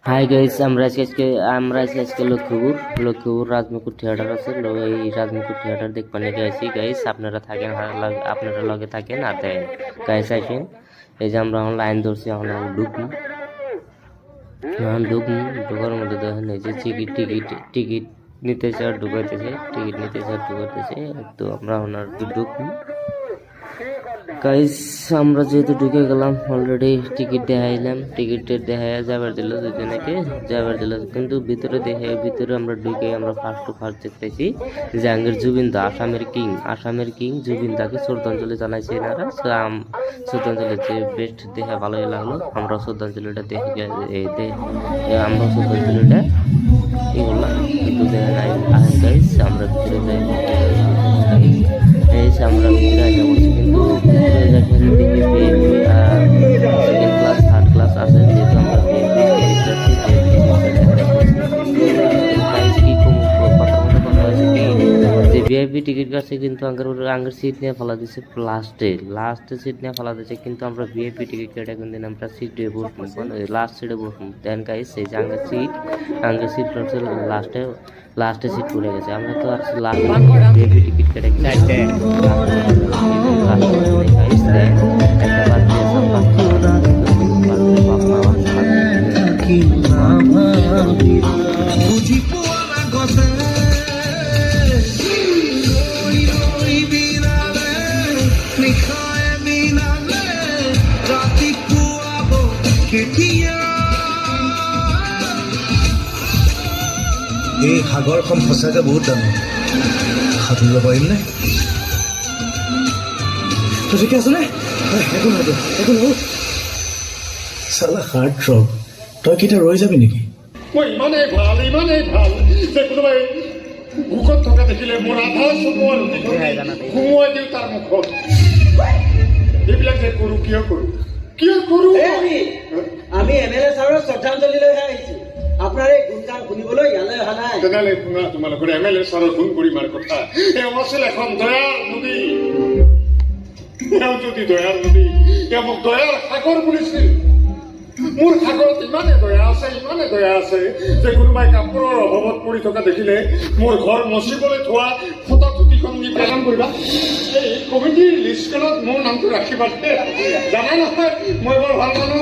Hi guys, আমরা আজকে Lakshmipur রাজমুকুট theatre আছে। এই রাজমুকুট থিয়েটার দেখতে নিয়ে গেছি গাইস। আপনারা থাকেন, আপনারা লগে থাকেন আর দেখেন গাইস। আসেন, এই যে আমরা লাইন ধরছি, এখন ঢুকার মধ্যে দেখেন এই যে টিকিট নিতে চার ঢুকাইতেছে, তো আমরা ওনার ঢুকবো গাইস। আমরা যেহেতু ঢুকে গেলাম অলরেডি, টিকিট দেখাইয়া যাবার দিল দুজনকে, কিন্তু ভিতরে আমরা ঢুকে আমরা ফার্স্ট দেখতেছি যে আঙ্গের জুবিনদা, আসামের কিং জুবিনদাকে শ্রদ্ধাঞ্জলি জানাইছে এনারা। শ্রদ্ধাঞ্জলি যে বেস্ট দেখে ভালোই লাগলো। আমরা শ্রদ্ধাঞ্জলিটা ই করলাম, কিন্তু দেখে নাই আহেন গাইস। আমরা ভিতরে যাই, আমরা ভিতরে যাবো, কিন্তু দেখি সেকেন্ড ক্লাস থার্ড ক্লাস আছে, যেহেতু আমরা ভিআইপি টিকিট কাটছে, কিন্তু আঙ্গের সিট নিয়ে ফেলা দিচ্ছে লাস্টে সিট নিয়ে ফেলা দিচ্ছে, কিন্তু আমরা ভিআইপি টিকিট কেটে কিন্তু আমরা সিট দিয়ে বসবো, লাস্ট সিটে বসবো। দেন গাইস এই যে আঙ্গের সিট লাস্টে সিট পড়ে গেছে। আমরা তো আর লাস্ট ভিআইপি টিকিট কেটে এই সাগৰখন সঁচাকৈ বহুত ডাঙৰ, সাঁতুৰিব পাৰিমনে? তই ঠিকে আছনে? একো নহয় চালা হাৰ্ট থ্ৰব। তই কেতিয়া ৰৈ যাবি নেকি? মই ইমানেই ভাল যে কোনোবাই ভোকত থকা দেখিলে মোৰ আধা চকুৰ সোমোৱাই দিওঁ তাৰ মুখত। এইবিলাক যে কৰোঁ, কিয় কৰোঁ? আমি MLA ছাৰৰ শ্ৰদ্ধাঞ্জলিলৈহে আহিছোঁ। আপোনাৰ এই গুণগান শুনিবলৈ ইয়ালৈ অহা নাই। তেনেহ'লে শুনা, তোমালোকৰ MLA ছাৰৰ গুণ কৰিমাৰ কথা। এওঁ আছিল এখন দয়াৰ নদী। এওঁ যদি দয়াৰ নদী, এওঁ মোক দয়াৰ সাগৰ বুলিছিল। মোৰ সাগৰত ইমানে দয়া আছে যে কোনোবাই কাপোৰৰ অভাৱত পৰি থকা দেখিলে মোৰ ঘৰ মচিবলৈ থোৱা ফটা ধুতিখন নি প্ৰদান কৰিবা। এই কমিটিৰ লিষ্টখনত মোৰ নামটো ৰাখিবা। জানা নহয় মই বৰ ভাল মানুহ।